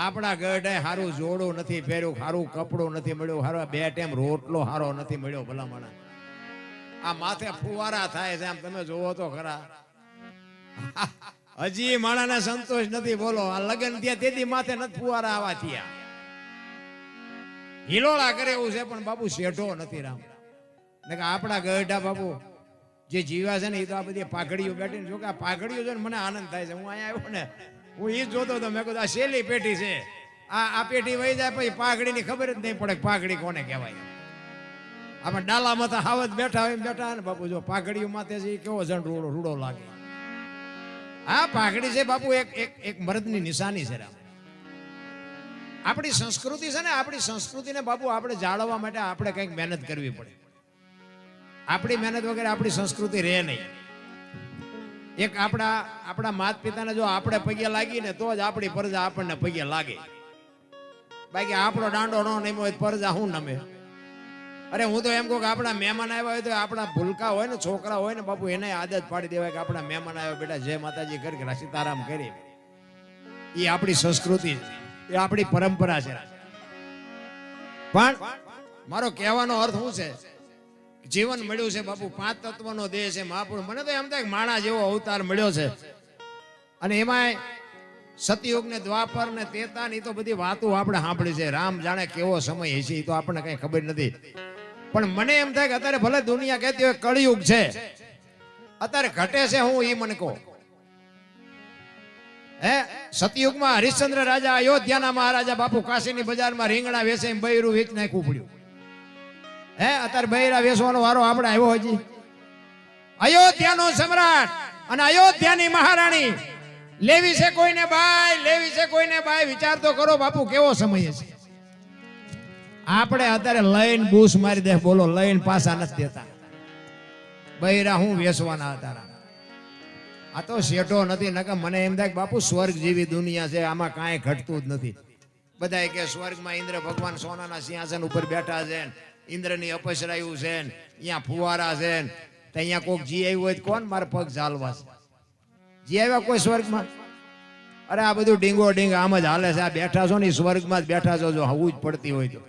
આપણા ગઢે સારું જોડું નથી પહેર્યું, સારું કપડું નથી મળ્યું, સારો 2 ટાઈમ રોટલો સારો નથી મળ્યો. ભલામણા આ માથે ફુવારા થાય છે, આમ તમે જોવો તો ખરા. હજી માણાને સંતોષ નથી. બોલો આ લગ્ન થયા તેથી માથે નથી ફુવારા આવા થયા. હિલોળા કરે એવું છે પણ બાપુ શેઠો નથી રામ. ને કે આપણા ગઢા બાપુ જે જીવ્યા છે ને એ તો આ બધી પાઘડીઓ બેઠી. જો કે આ પાઘડીઓ જોઈને મને આનંદ થાય છે. હું અહીંયા આવ્યો ને હું એ જોતો હતો. મેં કીધું આ શેલી પેટી છે. આ પેટી વહી જાય પછી પાઘડીની ખબર જ નહીં પડે પાઘડી કોને કહેવાય. આપણે ડાલામાં તો હાવત બેઠા હોય બેઠા ને બાપુ જો પાઘડીઓ માથે છે એ કેવો જણ રૂડો લાગે. આ પાઘડી છે બાપુ એક મર્દની નિશાની છે રામ. આપણી સંસ્કૃતિ છે ને, આપણી સંસ્કૃતિને બાપુ આપણે જાળવવા માટે આપણે કંઈક મહેનત કરવી પડે. આપણી મહેનત વગર આપણી સંસ્કૃતિ રહે નહીં. એક આપણા માત પિતાને જો આપણે પગે લાગીને તો જ આપણી પરજા આપણને પગે લાગે. બાકી આપણો દાંડો ન નમ્યો હોય પરજા હું નમે. અરે હું તો એમ કહું કે આપણા મહેમાન આવ્યા હોય તો આપણા ભૂલકા હોય ને છોકરા હોય ને બાપુ એને આદત પાડી દેવાય કે આપણા મહેમાન આવ્યા બેટા જય માતાજી કરી સીતારામ કરી. એ આપણી સંસ્કૃતિ છે, એ આપણી પરંપરા છે. પણ મારો કહેવાનો અર્થ શું છે, જીવન મળ્યું છે બાપુ 5 તત્વનો દેહ છે મહાપુરુષ. મને તો એમ થાય કે માણા જેવો અવતાર મળ્યો છે. અને એમાં સતયુગ ને દ્વાપર ને ત્રેતા ની તો બધી વાતો આપણે સાંભળી છે. રામ જાણે કેવો સમય હશે એ તો આપણને કઈ ખબર નથી. પણ મને એમ થાય કે અત્યારે ભલે દુનિયા કહેતી હોય કળિયુગ છે, અત્યારે ઘટે છે હું એ મને કહો. હે સતયુગમાં હરિશ્ચંદ્ર રાજા અયોધ્યાના મહારાજા બાપુ કાશીની બજારમાં રીંગણા વેચે બૈરું વેચ નાખવું પડ્યું. હે અત્યારે બૈરા વેચવાનો વારો આપણે આવ્યો હજી. અયોધ્યાનો સમ્રાટ અને અયોધ્યાની મહારાણી લેવી છે કોઈને બાય, લેવી છે કોઈને બાય. વિચાર તો કરો બાપુ કેવો સમય છે. આપણે અત્યારે લઈને બૂસ મારી દે. બોલો લઈને પાછા નથી દેતા. બૈરા હું વેચવાના હતા. આ તો શેઠો નથી. નકર મને એમ થાય કે બાપુ સ્વર્ગ જેવી દુનિયા છે, આમાં કાંઈ ઘટતું જ નથી. બધા કે સ્વર્ગમાં ઇન્દ્ર ભગવાન સોનાના સિંહાસન ઉપર બેઠા છે, ઇન્દ્રની અપસરાયું છે, અહીંયા ફુવારા છે. અહીંયા કોઈક જી આવ્યું હોય કોણ મારે પગ ચાલવા છે? જી આવ્યા કોઈ સ્વર્ગમાં? અરે આ બધું ડીંગો ડીંગ આમ જ હાલે છે. આ બેઠા છો ને સ્વર્ગમાં જ બેઠા છો જો હવું જ પડતી હોય તો.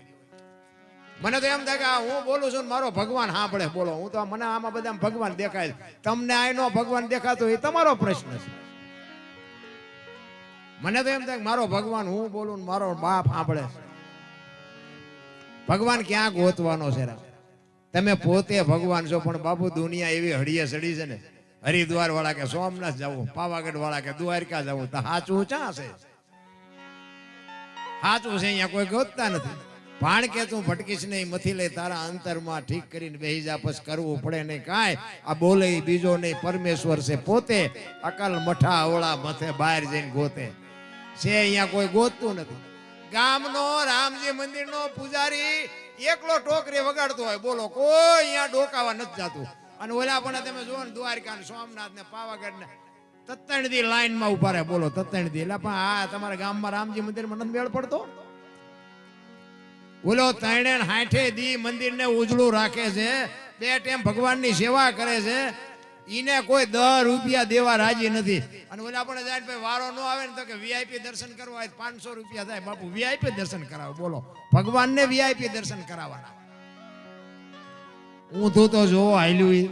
મને તો એમ થાય કે હું બોલું છું મારો ભગવાન સાંભળે. બોલો હું તો મને આમાં બધા ભગવાન દેખાય. તમને આનો ભગવાન દેખાતો એ તમારો પ્રશ્ન છે. મને તો એમ થાય કે મારો ભગવાન હું બોલું મારો બાપ સાંભળે. ભગવાન ક્યાં ગોતવાનો છે? તમે પોતે ભગવાન છો પણ બાપુ દુનિયા એવી હળીએ સડી છે ને. હરિદ્વાર વાળા કે સોમનાથ જવું, પાવાગઢ વાળા કે દ્વારકા જવું, તો સાચું ક્યાં છે? સાચું છે અહીંયા કોઈ ગોતતા નથી. ભાણ કે તું ભટકીશ નહીં, મથી લઈ તારા અંતરમાં ઠીક કરીને બેહી જા, પછી કરવું પડે નહીં કાંઈ. આ બોલે બીજો નહીં, પરમેશ્વર છે પોતે. અકલ મઠા અવળા મથે બહાર જઈને ગોતે છે. અહીંયા કોઈ ગોતતું નથી. ગામનો રામજી મંદિરનો પૂજારી એકલો ટોકરી વગાડતો હોય. બોલો કોઈ અહીંયા ડોકાવા નથી જતું. અને ઓલા પણ તમે જુઓ ને દ્વારકા ને સોમનાથ ને પાવાગઢ ને તત્તણથી લાઈનમાં ઉભા રહે. બોલો તત્તણથી. એટલે પણ આ તમારા ગામમાં રામજી મંદિરમાં નથી મેળ પડતો? બોલો 360 દી મંદિરને ઉજળું રાખે છે, 2 ટાઈમ ભગવાનની સેવા કરે છે. ઈને કોઈ 10 રૂપિયા દેવા રાજી નથી. અને ઓલા પણ જાય ભાઈ વારો ન આવે ને તો કે વીઆઈપી દર્શન કરવા હોય 500 રૂપિયા થાય. બાપુ વીઆઈપી દર્શન કરાવો. બોલો ભગવાનને વીઆઈપી દર્શન કરાવવાના. ઊંધું તો જોવો હાલ્યું.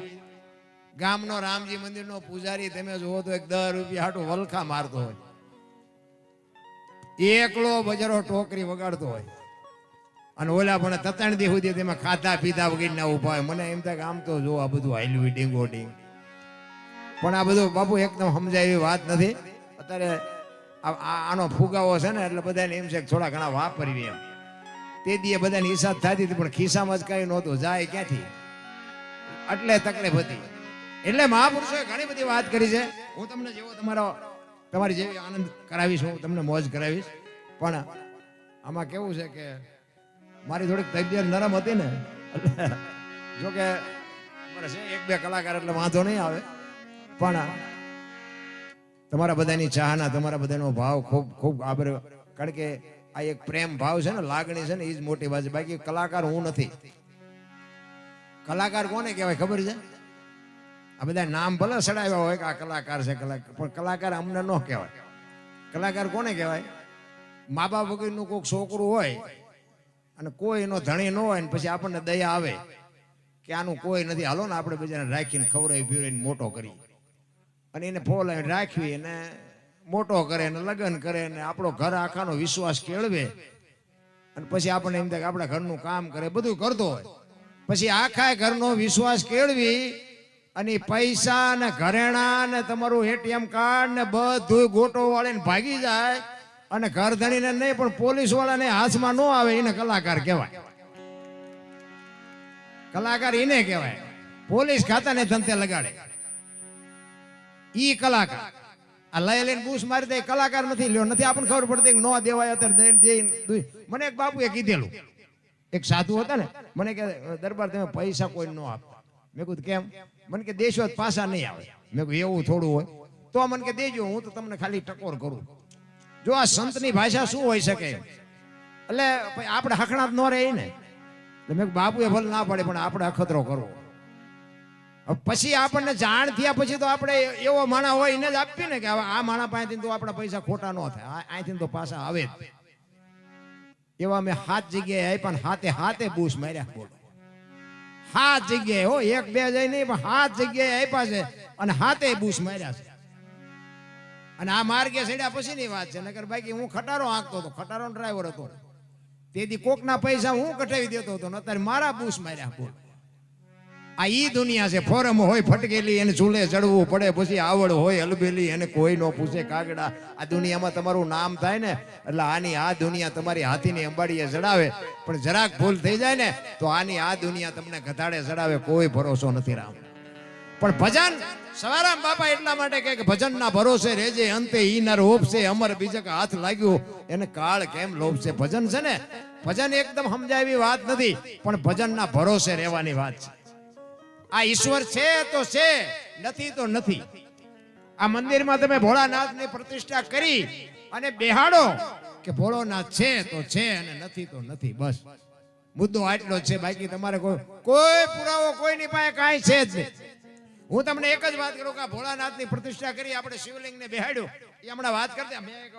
ગામનો રામજી મંદિરનો પૂજારી તમે જોવો તો 10 રૂપિયા હાટું વલખા મારતો હોય. એકલો બજારો ટોકરી વગાડતો હોય. અને ઓલા પણ તતણથી સુધી તેમાં ખાધા પીધા વગેરે ઉભા હોય. મને એમ થાય કે આમ તો જો આ બધું હાલ્યું ડીંગો ડીંગ. પણ આ બધું બાપુ એકદમ સમજાય એવી વાત નથી. અત્યારે આનો ફુગાવો છે ને એટલે બધાને એમ છે કે થોડા ઘણા વાપરવી એમ. તે દીએ બધાની હિસાબ થતી હતી પણ ખિસ્સામાં જ કઈ નહોતું. જાય ક્યાંથી? એટલે તકલીફ હતી. એટલે મહાપુરુષોએ ઘણી બધી વાત કરી છે. હું તમને જેવો તમારી જેવી આનંદ કરાવીશ, હું તમને મોજ કરાવીશ. પણ આમાં કેવું છે કે મારી થોડીક તબિયત નરમ હતી ને, જો કે છે 1-2 કલાકાર એટલે વાંધો નહીં આવે. પણ તમારા બધાની ચાહના, તમારા બધાનો ભાવ ખૂબ ખૂબ આભાર. કારણ કે આ એક પ્રેમ ભાવ છે ને, લાગણી છે ને, એ જ મોટી વાત છે. બાકી કલાકાર હું નથી. કલાકાર કોને કહેવાય ખબર છે? આ બધા નામ ભલે સડાવ્યા હોય કે આ કલાકાર છે, કલાકાર, પણ કલાકાર અમને ન કહેવાય. કલાકાર કોને કહેવાય? મા બાપ વગરનું કોઈક છોકરું હોય અને કોઈ એનો ધણી ન હોય ને પછી આપણને દયા આવે કે આનું કોઈ નથી, હાલો ને આપણે બધાને રાખીને ખવડાવી પીવડાવીને મોટો કરી અને એને ફોલાવીને રાખવી અને મોટો કરે ને લગ્ન કરે ને આપણો ઘર આખાનો વિશ્વાસ કેળવે અને પછી આપણને એમ થાય કે આપણા ઘરનું કામ કરે, બધું કરતો હોય, પછી આખા ઘરનો વિશ્વાસ કેળવી અને પૈસા ને ઘરેણા ને તમારું એટીએમ કાર્ડ ને બધું ગોટો વાળીને ભાગી જાય અને ઘર ધણીને નહીં પણ પોલીસ વાળાને હાથમાં ન આવે એને કલાકાર કહેવાય. કલાકાર એને કહેવાય. પોલીસ ખાતાને ધંધે લગાડે ઈ કલાકાર. આ લઈ લઈને બૂસ મારી દે કલાકાર નથી. લ્યો નથી આપણને ખબર પડતી કે નો દેવાય અત્યારે દઈ. મને એક બાપુએ કીધેલું, એક સાધુ હતા ને, મને કે દરબાર તમે પૈસા કોઈ ન આપતા. મેં કીધું કેમ? મને કે દેશો પાછા નહીં આવે. મેં કીધું એવું થોડું હોય તો મને કે દેજો, હું તો તમને ખાલી ટકોર કરું. જો આ સંતની ભાષા શું હોઈ શકે? એટલે આપણે હખણાત ન રહે ને. મેં બાપુએ ભલે ના પડે પણ આપણે અખતરો કરવો. પછી આપણને જાણ થયા પછી તો આપણે એવો માણા હોય એને જ આપીએ ને કે આ માણા પાસેથી તો આપણા પૈસા ખોટા ન થાય, અહીંથી તો પાછા આવે જ. એવા મેં 7 જગ્યાએ આપ્યા ને હાથે હાથે બૂસ માર્યા. બોલો 7 જગ્યાએ હો, 1 2 જઈ નહીં પણ 7 જગ્યાએ આપ્યા છે અને હાથે બૂસ માર્યા છે. અને આ માર્ગે ચડ્યા પછીની વાત છે. નકર બાકી હું ખટારો આંકતો હતો, ખટારો ડ્રાઈવર હતો. તેથી કોકના પૈસા હું કટાવી દેતો હતો, અત્યારે મારા બૂસ માર્યા. બોલ આ ઈ દુનિયા છે. ફોરમ હોય ફટકેલી એને ચૂલે ચડવું પડે, પછી આવડ હોય અલબેલી એને કોઈ નો પૂછે કાગડા. આ દુનિયામાં તમારું નામ થાય ને એટલે આની આ દુનિયા તમારી હાથીની અંબાડીએ ચડાવે, પણ જરાક ભૂલ થઈ જાય ને તો આની આ દુનિયા તમને ગધાડે ચડાવે. કોઈ ભરોસો નથી રામ. પણ ભજન સવારામ બાપા એટલા માટે કે ભજનના ભરોસે રેજે, અંતે ઈ નર હોપશે, અમર બીજક હાથ લાગ્યું એને કાળ કેમ લોભશે. ભજન છે ને, ભજન એકદમ સમજાવી વાત નથી, પણ ભજનના ભરોસે રહેવાની વાત છે. આ ઈશ્વર છે તો છે, નથી તો નથી. આ મંદિરમાં તમે ભોળાનાથની પ્રતિષ્ઠા કરી અને બેહાડો કે ભોળોનાથ છે તો છે અને નથી તો નથી. બસ મુદ્દો આટલો જ છે. બાકી તમારે કોઈ પુરાવો કોઈની પાસે કાંઈ છે જ નહીં. હું તમને એક જ વાત કરું કે ભોળાનાથની પ્રતિષ્ઠા કરી, આપણે શિવલિંગને બેહાડ્યું. એ હમણાં વાત કરતા મેં એક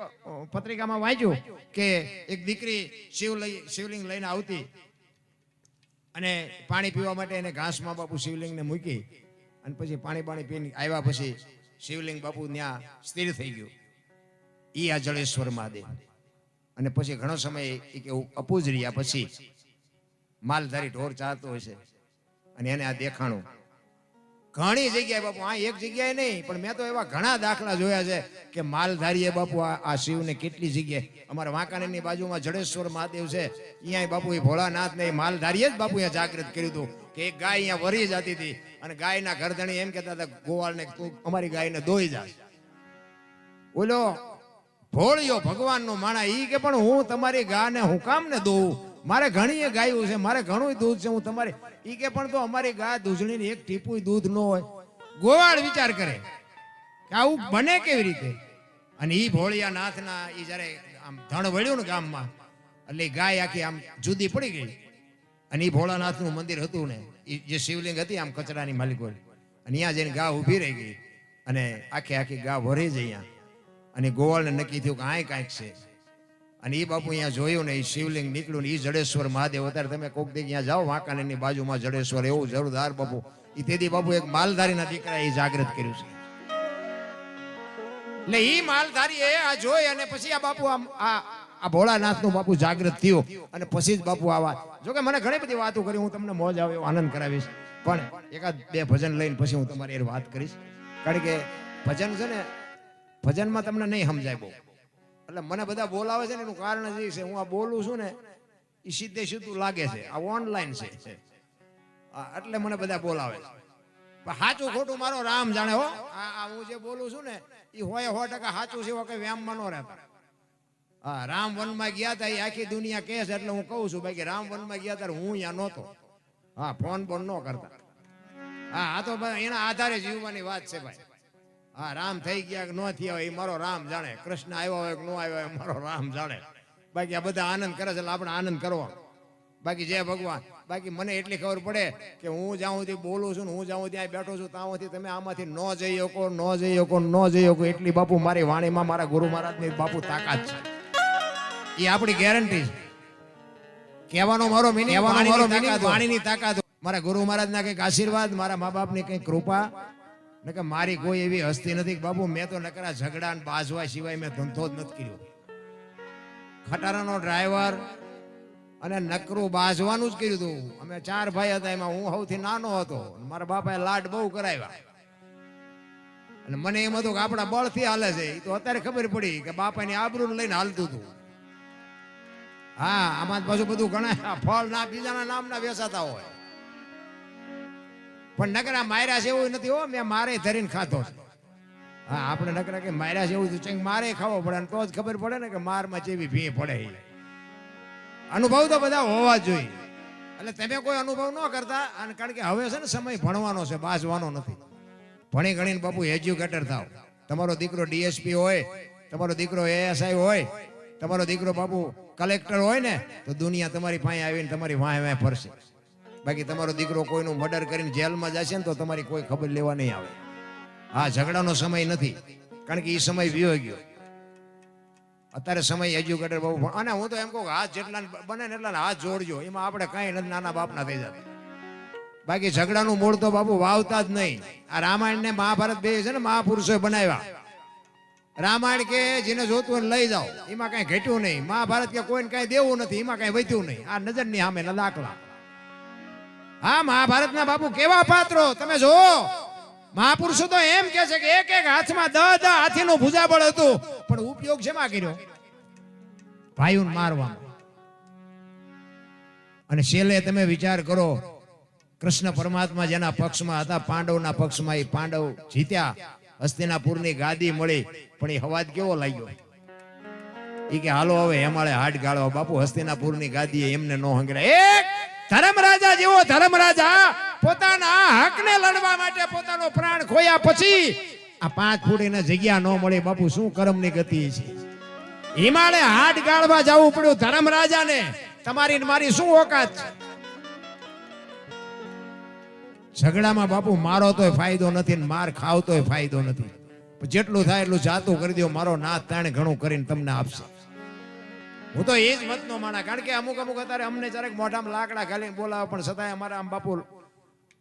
પત્રિકામાં વાંચ્યું કે એક દીકરી શિવલિંગ લઈને આવતી અને પાણી પીવા માટે એને ઘાસમાં બાપુ શિવલિંગને મૂકી અને પછી પાણી પીને આવ્યા પછી શિવલિંગ બાપુ ત્યાં સ્થિર થઈ ગયું. ઈ આ જળેશ્વર મહાદેવ. અને પછી ઘણો સમય કે અપૂજ રહ્યા પછી માલધારી ઢોર ચારતો હોય છે અને એને આ દેખાણું. ઘણી જગ્યાએ બાપુ, આ એક જગ્યાએ નહીં પણ મેં તો એવા ઘણા દાખલા જોયા છે કે માલધારીએ બાપુ આ શિવને કેટલી જગ્યાએ, અમારા વાંકાનેરની બાજુમાં જડેશ્વર મહાદેવ છે, અહીંયા બાપુ એ ભોળાનાથ ને માલધારીએ જ બાપુ અહીંયા જાગૃત કર્યું હતું કે એક ગાય અહીંયા વરી જતી હતી અને ગાયના ઘરધણી એમ કહેતા હતા ગોવાળને અમારી ગાયને દોઈ જાય. બોલો ભોળિયો ભગવાનનો માણા ઈ કે પણ હું તમારી ગાયને હું કામ ને દોઉં, મારે ઘણી ગાયું છે, મારે ઘણું દૂધ છે, હું તમારી ઈ કે પણ તો અમારી ગાય દૂધણીની એક ટીપું દૂધ ન હોય. ગોવાળ વિચાર કરે કે આવું બને કેવી રીતે? અને ઈ ભોળિયા નાથના ઈ જયારે આમ ધણ વળ્યું ને ગામમાં એટલે ગાય આખી આમ જુદી પડી ગઈ. અને ઈ ભોળાનાથનું મંદિર હતું ને, જે શિવલિંગ હતી આમ કચરાની માલિકો, અને અહીંયા જઈને ગા ઊભી રહી ગઈ અને આખી ગા ભરી જ અહીંયા. અને ગોવાળને નક્કી થયું કે આ કાંઈક છે. અને એ બાપુ અહીંયા જોયું ને, એ શિવલિંગ નીકળ્યું ને, એ જડેશ્વર મહાદેવ. અત્યારે તમે કોક દી અહીંયા જાઓ વાંકાનેરની બાજુમાં જડેશ્વર, એવું જોરદાર બાપુ. એ તેથી બાપુ એક માલધારીના દીકરા એ જાગૃત કર્યું છે. એટલે એ માલધારી એ આ જોઈ અને પછી આ બાપુ આ ભોળાનાથનું બાપુ જાગૃત થયો અને પછી જ બાપુ આવા. જોકે મને ઘણી બધી વાતો કરી, હું તમને મોજ આવે એવો આનંદ કરાવીશ, પણ એકાદ બે ભજન લઈને પછી હું તમારી એ વાત કરીશ. કારણ કે ભજન છે ને, ભજનમાં તમને નહીં સમજાય બહુ. એટલે મને બધા બોલાવે છે ને એનું કારણ જ છે, હું આ બોલું છું ને એ સીધે સીધું લાગે છે, આ ઓનલાઈન છે એટલે મને બધા બોલાવે છે. પણ સાચું ખોટું મારો રામ જાણે હો. આ હું જે બોલું છું ને એ 100% સાચું છે, કઈ વ્યામમાં ન રહેતા. હા, રામ વનમાં ગયા હતા એ આખી દુનિયા કહે છે એટલે હું કહું છું. બાકી રામ વનમાં ગયા ત્યારે હું અહીંયા નહોતો. હા, ફોન બોન ન કરતા. હા, આ તો એના આધારે જીવવાની વાત છે ભાઈ. હા, રામ થઈ ગયા કે ન થયા હોય એ મારો રામ જાણે. કૃષ્ણ આવ્યો હોય કે ન આવ્યો હોય મારો રામ જાણે. બાકી આ બધા આનંદ કરે છે એટલે આપણે આનંદ કરવો. બાકી જય ભગવાન. બાકી મને એટલી ખબર પડે કે હું જ્યાં સુધી બોલું છું ને હું જ્યાં ત્યાં બેઠો છું ત્યાં સુધી તમે આમાંથી ન જઈ શકો એટલી બાપુ મારી વાણીમાં મારા ગુરુ મહારાજની બાપુ તાકાત છે. એ આપણી ગેરંટી છે. કહેવાનો મારો મિનિંગ પાણીની તાકાત. મારા ગુરુ મહારાજના કંઈક આશીર્વાદ, મારા મા બાપની કંઈક કૃપા, ને કે મારી કોઈ એવી હસ્તી નથી કે બાપુ મેં તો નકરા ઝઘડા ને બાજવા સિવાય મેં ધંધો જ નથી કર્યો. ખટારાનો ડ્રાઈવર અને નકરું બાજવાનું જ કર્યું હતું. અમે 4 ભાઈ હતા, એમાં હું સૌથી નાનો હતો. મારા બાપાએ લાડ બહુ કરાવ્યા અને મને એમ હતું કે આપણા બળથી હાલે છે. એ તો અત્યારે ખબર પડી કે બાપાની આબરૂ લઈને હાલતું હતું. હા, આમાં પાછું બધું ઘણા ફળ ના બીજાના નામના વેચાતા હોય, પણ નકરા માર્યા છે એવું નથી. હો, મેં મારે ધરીને ખાતો. હા, આપણે નકરા કે માર્યા છે એવું ચંગ મારે ખાવો પડે, તો જ ખબર પડે ને કે મારમાં જેવી ભી પડે. અનુભવ તો બધા હોવા જોઈએ. એટલે તમે કોઈ અનુભવ ન કરતા, અને કારણ કે હવે છે ને સમય ભણવાનો છે, બાજવાનો નથી. ભણી ગણીને બાપુ એજ્યુકેટર થાવ. તમારો દીકરો ડીએસપી હોય, તમારો દીકરો એએસઆઈ હોય, તમારો દીકરો બાપુ કલેક્ટર હોય ને, તો દુનિયા તમારી પાસે આવીને તમારી વાંહે વાંહે ફરશે. બાકી તમારો દીકરો કોઈનું મર્ડર કરીને જેલમાં જશે ને તો તમારી કોઈ ખબર લેવા નહીં આવે. હા, ઝઘડાનો સમય નથી, કારણ કે એ સમય વિયો ગયો. અત્યારે સમય એજ્યુકેટર બહુ. અને હું તો એમ કહું, હાથ જેટલા બને ને એટલા હાથ જોડજો. એમાં આપણે કાંઈ નથી નાના બાપના થઈ જતા. બાકી ઝઘડાનું મૂળ તો બાપુ વાવતા જ નહીં. આ રામાયણ ને મહાભારત બે છે ને મહાપુરુષોએ બનાવ્યા. રામાયણ કે જેને જોતું હોય લઈ જાઓ, એમાં કઈ ઘટ્યું નહીં. મહાભારત કે કોઈને કઈ દેવું નથી, એમાં કઈ વધ્યું નહીં. આ નજરની સામે દાખલા. હા, મહાભારતના બાપુ કેવા પાત્રો તમે જો. મહાપુરુષો તો એમ કે છે કે એક એક હાથમાં 10 હાથીનું ભુજાબળ હતું, પણ ઉપયોગ શેમાં કર્યો? ભાઈઓને મારવા. અને છેલ્લે તમે વિચાર કરો, કૃષ્ણ પરમાત્મા જેના પક્ષમાં હતા, પાંડવના પક્ષમાં, એ પાંડવ જીત્યા, હસ્તિનાપુરની ગાદી મળી. પણ એ હવાજ કેવો લાગ્યો? એ કે હાલો હવે હેમાળે હાડ ગાળવા. બાપુ હસ્તિનાપુરની ગાદી એમને નો હંગરાય. એક ધર્મરાજા જેવો ધર્મરાજા પોતાના હકને લડવા માટે પોતાનો પ્રાણ ખોયા પછી આ 5 ફૂટની જગ્યા ન મળી. બાપુ શું કર્મની ગતિ છે? હિમાલય હાડ ગાળવા જવું પડ્યું ધર્મરાજાને. તમારી મારી શું ઓકાત છે? ઝઘડામાં બાપુ મારો તોય ફાયદો નથી, માર ખાવ તોય ફાયદો નથી. જેટલું થાય એટલું જાતું કરી દો. મારો નાથ તાણે ઘણું કરીને તમને આપશે. હું તો એ જ મતનો માણા. કારણ કે અમુક અત્યારે અમને જરાક મોઢામાં લાકડા ઘાલીને બોલાવે, પણ છતાંય અમારે આમ બાપુ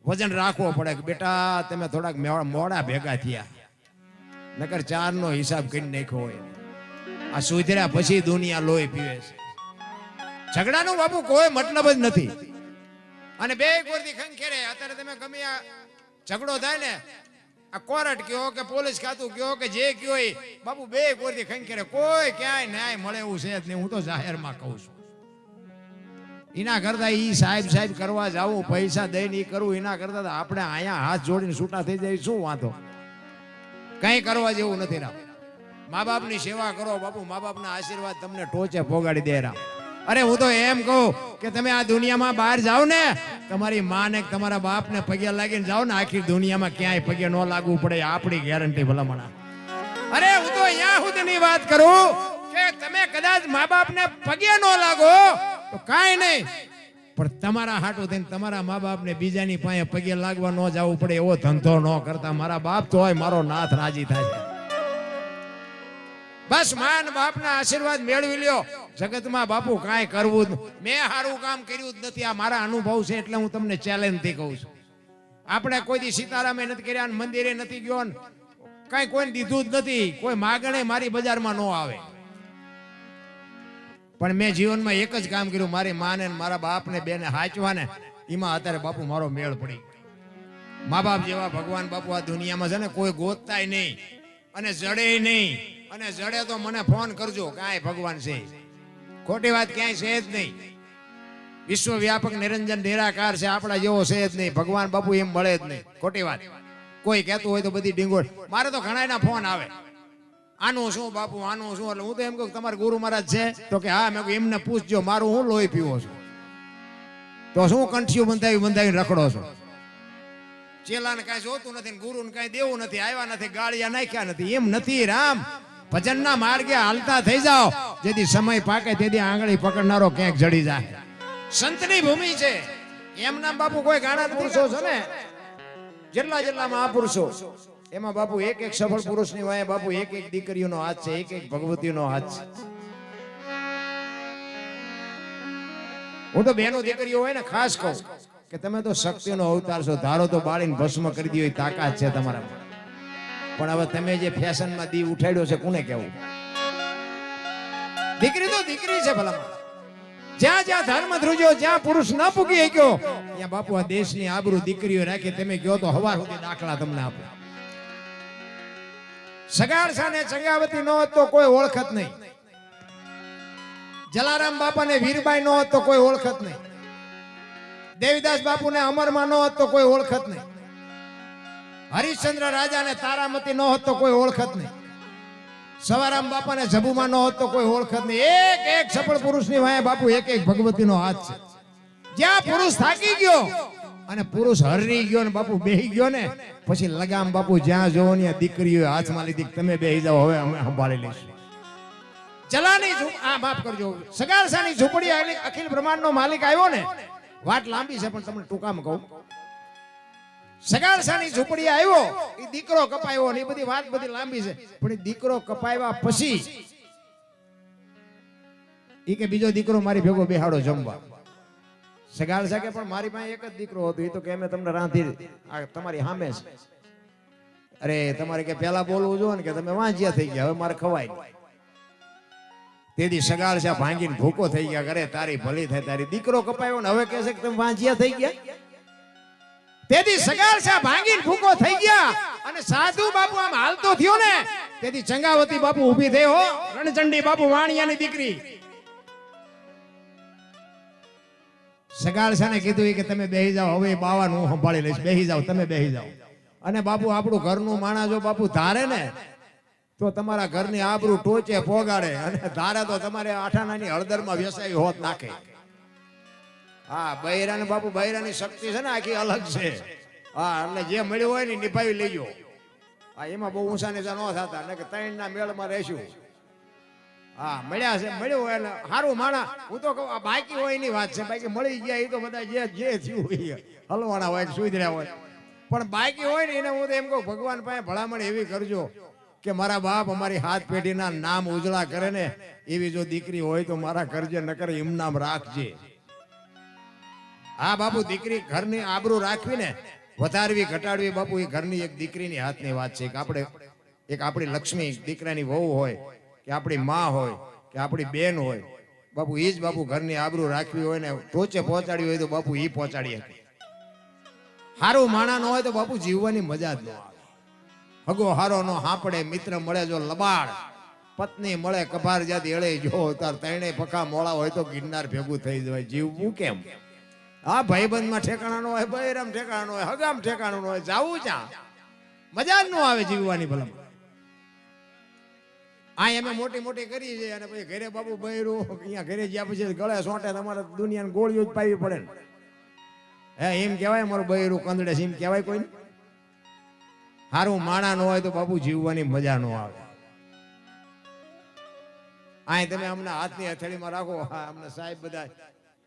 વજન રાખવો પડે કે બેટા તમે થોડાક મોડા ભેગા થયા, નકર 4 નો હિસાબ કરી નાખ્યો હોય. આ સુધર્યા પછી દુનિયા લોહી પીવે છે. ઝઘડાનું બાપુ કોઈ મતલબ જ નથી. અને બે કોરથી ખંખેરે. અત્યારે તમે ગમે આ ઝઘડો થાય ને, આ કોર્ટ કયો કે પોલીસ ખાતું કયો કે જે કયો, બાપુ બે કોરથી ખંખેરે. કોઈ ક્યાંય ન્યાય મળે એવું છે જ નહીં. હું તો જાહેરમાં કહું છું. એના કરતા ઈ સાહેબ કરવા જાવું, પૈસા દઈને ઈ કરવું, એના કરતા આપણે અહીંયા હાથ જોડીને છૂટા થઈ જાય શું વાંધો? કઈ કરવા જેવું નથી. રામ મા બાપની સેવા કરો બાપુ. મા બાપના આશીર્વાદ તમને ટોચે પોગાડી દે. રામ અરે હું તો એમ કહું કે તમે આ દુનિયામાં બહાર જાઓ ને, તમારી માં ને તમારા બાપ ને પગે લાગીને જાઓ ને, આખી દુનિયામાં ક્યાંય પગે ન લાગવું પડે. આપણી ગેરંટી ભલામણા. અરે હું તો અહીંયા સુધીની વાત કરું કે તમે કદાચ મા બાપ ને પગે ન લાગો તો કાંઈ નહીં, પણ તમારા હાટું થઈને તમારા મા બાપ ને બીજાની પાસે પગે લાગવા ન જવું પડે એવો ધંધો ન કરતા. મારા બાપ તો હોય, મારો નાથ રાજી થાય. બસ માન બાપના આશીર્વાદ મેળવી લ્યો. જગતમાં બાપુ કાંઈ કરવું મેં સારું કામ કર્યું જ નથી. આ મારા અનુભવ છે એટલે હું તમને ચેલેન્જ થી કહું છું. આપણે કોઈ દી સીતારામે નથી કર્યા, મંદિરે નથી ગયો, કઈ કોઈ દીધું જ નથી. કોઈ માગણે મારી બજારમાં ન આવે. પણ મેં જીવનમાં એક જ કામ કર્યું, મારી માને મારા બાપને બેને હાચવા ને, એમાં અત્યારે બાપુ મારો મેળ પડી. મા બાપ જેવા ભગવાન બાપુ આ દુનિયામાં છે ને કોઈ ગોતતાય નહીં અને જડે નહીં. અને જડે તો મને ફોન કરજો, કાંઈ ભગવાન છે. ખોટી વાત ક્યાંય છે જ નહીં. વિશ્વવ્યાપક નિરંજન નિરાકાર છે, આપણા જેવો છે જ નહીં. ભગવાન બાપુ એમ મળે જ નહીં. ખોટી વાત. કોઈ કહેતું હોય તો બધી ડીંગોળ. મારે તો ઘણા ફોન આવે, આનું શું બાપુ, આનું શું? એટલે હું તો એમ કહું તમારે ગુરુ મહારાજ છે તો કે હા. મેં એમને પૂછજો મારું હું લોહી પીવો છું, તો શું કંઠિયું બંધાવીને રખડો છો? ચેલાને કાંઈ જોતું નથી, ગુરુને કાંઈ દેવું નથી, આવ્યા નથી, ગાળિયા નાખ્યા નથી. એમ નથી રામ. ભજનના માર્ગે હાલતા થઈ જાઓ. જેથી સમય પાકે તેથી આંગળી પકડનારો ક્યાંક જડી જાય. સંતની ભૂમિ છે. એમ નામ બાપુ કોઈ ગાણા પુરુષો છે ને, જેટલા મહાપુરુષો, એમાં બાપુ એક સફળ પુરુષની વાય બાપુ એક દીકરીઓનો હાથ છે, એક ભગવતીનો હાથ છે. હું તો બહેનો દીકરીઓ હોય ને ખાસ કહું કે તમે તો શક્તિનો અવતાર છો, ધારો તો બાળીને ભસ્મ કરી દો એ તાકાત છે તમારામાં. પણ હવે તમે જે ફેશનમાં દી ઉઠાડ્યો છે કોને કહેવું? દીકરી તો દીકરી છે ભલામાં. જ્યાં જ્યાં ધર્મ ધ્રુજ્યો, જ્યાં પુરુષ ન પૂગી ગયો, ત્યાં બાપુ આ દેશની આબરૂ દીકરીઓ રાખી. તમે કહો તો હવાર સુધી દાખલા તમને આપો. સગાડસા ને ચંગાવતી નો હોત તો કોઈ ઓળખત નહીં. જલારામ બાપા ને વીરબાઈ નો હોત તો કોઈ ઓળખત નહીં. દેવીદાસ બાપુ ને અમરમાં નો હોત તો કોઈ ઓળખત નહીં. હરિશ્ચંદ્ર રાજા ને તારામતી નો હોત તો કોઈ ઓળખત નહીં. સવારામ બાપા ને જબુમાં નો હોત તો કોઈ ઓળખત નહીં. એક એક સફળ પુરુષની વાંહે બાપુ એક એક ભગવતીનો હાથ છે. જ્યાં પુરુષ થાકી ગયો અને પુરુષ હરી ગયો ને બાપુ બેહી ગયો ને પછી લગામ બાપુ જ્યાં જોવો ને દીકરીઓ હાથમાં લીધી. તમે બેહી જાઓ, હવે અમે સંભાળી લઈશું. જલાની માફ કરજો, સગાડસાની ઝૂંપડી અખિલ બ્રહ્માંડનો માલિક આવ્યો ને. વાત લાંબી છે પણ તમને ટૂંકામાં કહું. સગાડસાની ઝૂંપડી આવ્યો, એ દીકરો કપાયો ને એ બધી વાત બધી લાંબી છે. પણ એ દીકરો કપાવ્યા પછી એ કે બીજો દીકરો મારી ભેગો બેહાડો જમવા. સગાડસા કે પણ મારી પાસે એક જ દીકરો હતો, એ તો કે અમે તમને રાંધી તમારી સામે છે. અરે તમારે કે પેલા બોલવું જો ને કે તમે વાંજ્યા થઈ ગયા, હવે મારે ખવાય. તેથી સગાડસા ભાંગીને ભૂકો થઈ ગયા. કરે તારી ભલી થાય, તારી દીકરો કપાયો ને હવે કહે છે કે તમે વાંજ્યા થઈ ગયા. તેથી સગાડસા ભાંગીને ભૂકો થઈ ગયા અને સાધુ બાપુ આમ હાલતો થયો ને તેથી ચંગાવતી બાપુ ઊભી થઈ. હો રણચંડી બાપુ વાણિયાની દીકરી. સગાડસાને કીધું કે તમે બેહી જાઓ, હવે બાવાનું હું સંભાળી લઈશ, બેહી જાઓ, તમે બેહી જાઓ. અને બાપુ આપણું ઘરનું માણસ જો બાપુ ધારે ને તો તમારા ઘરની આબરૂ ટોચે પોગાડે, અને ધારે તો તમારે આઠાણાની હળદરમાં વેસાઈ હોત નાખે. હા, બૈરાને બાપુ બૈરાની શક્તિ છે ને આખી અલગ છે. હા, એટલે જે મળ્યું હોય ને નિભાવી લેજો. હા, એમાં બહુ ઊંચા નીચા ન થતા, ને કે ત્રણના મેળમાં રહેશું. હા, મળ્યા છે, મળ્યું હોય એટલે સારું માણા. હું તો કહું આ બાકી હોય એની વાત છે, બાકી મળી ગયા એ તો બધા જે થયું હોય હલવાના હોય સુધર્યા હોય. પણ બાકી હોય ને એને હું તો એમ કહું ભગવાન પાસે ભલામણ એવી કરજો કે મારા બાપ અમારી હાથ પેઢીના નામ ઉજળા કરે ને એવી જો દીકરી હોય તો મારા કરજે, ન કરે એમ નામ રાખજે. હા બાપુ, દીકરી ઘરની આબરૂ રાખવી ને વધારવી ઘટાડવી બાપુ એ ઘરની એક દીકરીની હાથની વાત છે. આપણે એક આપણી લક્ષ્મી દીકરાની વહુ હોય કે આપણી માં હોય કે આપણી બેન હોય બાપુ, એ જ બાપુ ઘરની આબરૂ રાખવી હોય ને ટોચે પહોંચાડવી હોય તો બાપુ એ પહોંચાડી શકે. હારું માણા ન હોય તો બાપુ જીવવાની મજા જ ન આવે. હગો હારો નો હાંપડે, મિત્ર મળે જો લબાડ, પત્ની મળે કભાર જાતી એળે જો તાર તણે પખા મોળા હોય તો ગિરનાર ભેગું થઈ જવાય. જીવવું કેમ? હા, ભાઈબંધમાં ઠેકાણા નો હોય, બૈરામ ઠેકાણા નો હોય, હગામ ઠેકાણું નો હોય, જાવું ક્યાં? મજા જ ન આવે જીવવાની. ભલા આ અમે મોટી મોટી કરી છે અને પછી ઘરે બાપુ બૈરું અહીંયા ઘરે જ્યાં પછી ગળે સોંટે તમારે દુનિયાની ગોળીઓ જ પાવી પડે ને. હે એમ કહેવાય મારું બૈરું કંદડે છે એમ કહેવાય કોઈ? હારું માણા ન હોય તો બાપુ જીવવાની મજા ન આવે. આ તમે અમને હાથની હથેળીમાં રાખો. હા, અમને સાહેબ બધા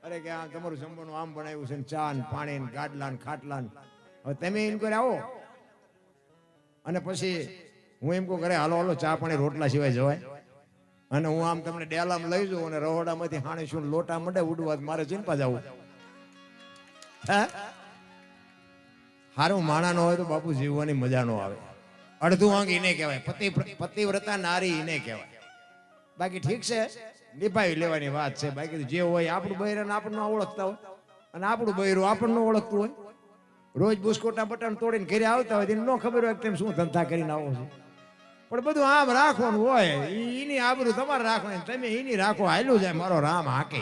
અરે કે આ તમારું જમવાનું આમ બનાવ્યું છે, ચા ને પાણી ને ગાડલા ને ખાટલા. હવે તમે એમ કરી આવો અને પછી હું એમ કહું ઘરે હાલો હાલો ચા પાણી રોટલા સિવાય જવાય. અને હું આમ તમને ડેલામાં લઈ જાઉં અને રહોડામાંથી હાણે શું લોટા મંડે ઉડવા, મારે ચિંતા જવું. હે, હારું માણા નો હોય તો બાપુ જીવવાની મજા નો આવે. અડધું અંગ એને કહેવાય, પતિવ્રતા નારી એને કહેવાય. બાકી ઠીક છે, નિભાવી લેવાની વાત છે. બાકી જે હોય આપણું બૈરાને આપણને ઓળખતા હોય અને આપણું બૈરું આપણને ઓળખતું હોય. રોજ બુસ્કોટા બટન તોડીને ઘરે આવતા હોય એને ન ખબર હોય કે તેમ શું ધંધા કરીને આવો છો. પણ બધું આમ રાખવાનું હોય, એની આબરૂ તમારે રાખવાની, તમે એની રાખો, હાલ્યું જાય મારો રામ હાકે.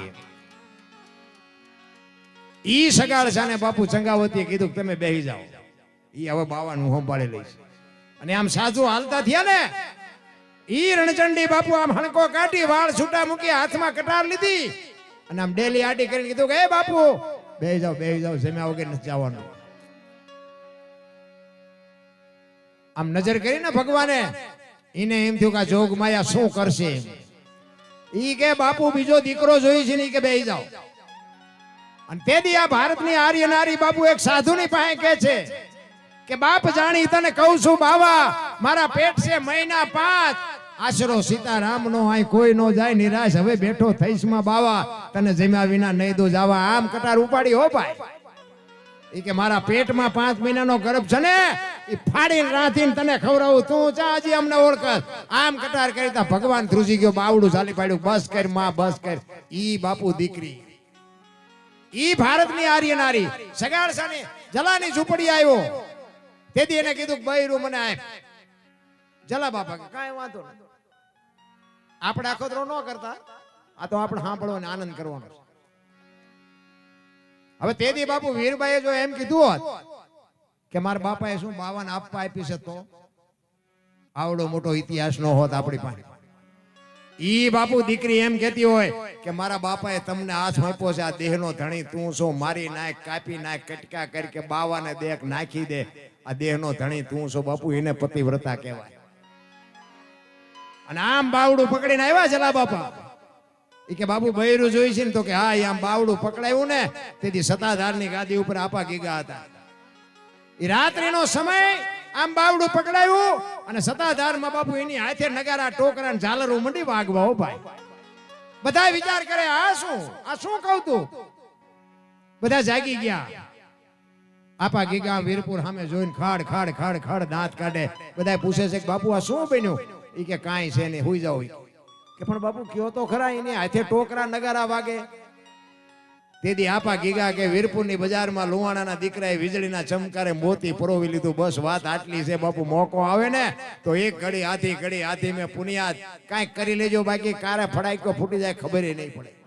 ઈ સગાડસાને બાપુ ચંગાવતીએ કીધું તમે બેહી જાઓ, ઈ હવે બાવાનું સંભાળી લઈશ. અને આમ સાજુ હાલતા થયા ને ઈ રણચંડી બાપુ આમ હણકો કાઢી વાળ છૂટા મૂકી હાથમાં કટાર લીધી અને આમ ડેલી આટી કરીને કીધું કે એ બાપુ બેહી જાઓ, જમ્યા વગર નથી જવાનું. આમ નજર કરીને ભગવાને એને એમ થયું કે જોગ માયા શું કરશે. ઈ કે બાપુ બીજો દીકરો જોઈ છે ને કે બેહી જાઓ. અને તેથી આ ભારતની આર્ય નારી બાપુ એક સાધુની પાસે કહે છે કે બાપ જાણી તને કહું છું બાવા, મારા પેટ છે મહિના 5 આશરો સીતારામ નો આય કોઈ નો જાય નિરાશ હવે બેઠો થઈશ માં બાવા તને જમ્યા વિના નહીં દો જાવા આમ કટાર ઉપાડી હો ભાઈ ઈ કે મારા પેટમાં 5 મહિનાનો ગર્ભ છે ને ઈ ફાડીને રાંધીને તને ખવડાવું તું ચા હજી અમને ઓળખસ આમ કટાર કરતા ભગવાન ધ્રુજી ગયો બાવડું ચાલી પાડ્યું બસ કર માં બસ કર ઈ બાપુ દીકરી ઈ ભારતની આર્ય નારી સગાડસાની જલાની ઝૂંપડી આવ્યો તેથી એને કીધું બૈરું મને આપ જલા બાપા કાંઈ વાંધો નહીં આપણે અખતરો ન કરતા આ તો આપણે સાંભળવાનો આનંદ કરવાનો હવે તેથી બાપુ વીરબાઈએ જો એમ કીધું હોત કે મારા બાપાએ શું બાવાને આપવા આપી છે તો આવડો મોટો ઇતિહાસ નો હોત આપણી પાસે ઈ બાપુ દીકરી એમ કહેતી હોય કે મારા બાપાએ તમને હાથ આપ્યો છે આ દેહનો ધણી તું શું મારી નાખ કાપી નાખ કટકા કરી કે બાવાને દેખ નાખી દે આ દેહનો ધણી તું શું બાપુ એને પતિવ્રતા કહેવાય અને આમ બાવડું પકડીને આવ્યા જલા બાપા ઈ કે બાપુ બૈરું જોઈ છે ને તો કે હા આમ બાવડું પકડાયું ને તેથી સતાધારની ગાદી ઉપર આપા ગીગા હતા ઈ રાત્રિનો સમય આમ બાવડું પકડાયું અને સતાધારમાં બાપુ એની હાથે નગારા ટોકરા ને ઝાલરો મંડી વાગવા હો ભાઈ બધા વિચાર કરે આ શું કહું તું બધા જાગી ગયા આપા ગીગા વીરપુર સામે જોઈને ખાડ ખાડ ખાડ ખાડ દાંત કાઢે બધા પૂછે છે કે બાપુ આ શું બન્યું ઈ કે કાંઈ છે ને હુઈ જાવ કે પણ બાપુ કયો તો ખરા એની હાથે ટોકરા નગારા વાગે તેથી આપા ગીગા કે વીરપુરની બજારમાં લુવાણાના દીકરાએ વીજળીના ચમકારે મોતી પરોવી લીધું બસ વાત આટલી છે બાપુ મોકો આવે ને તો એક ઘડી હાથી મેં પુનિયાદ કાંઈક કરી લેજો બાકી કારે ફડાઈ ફૂટી જાય ખબર નહીં પડે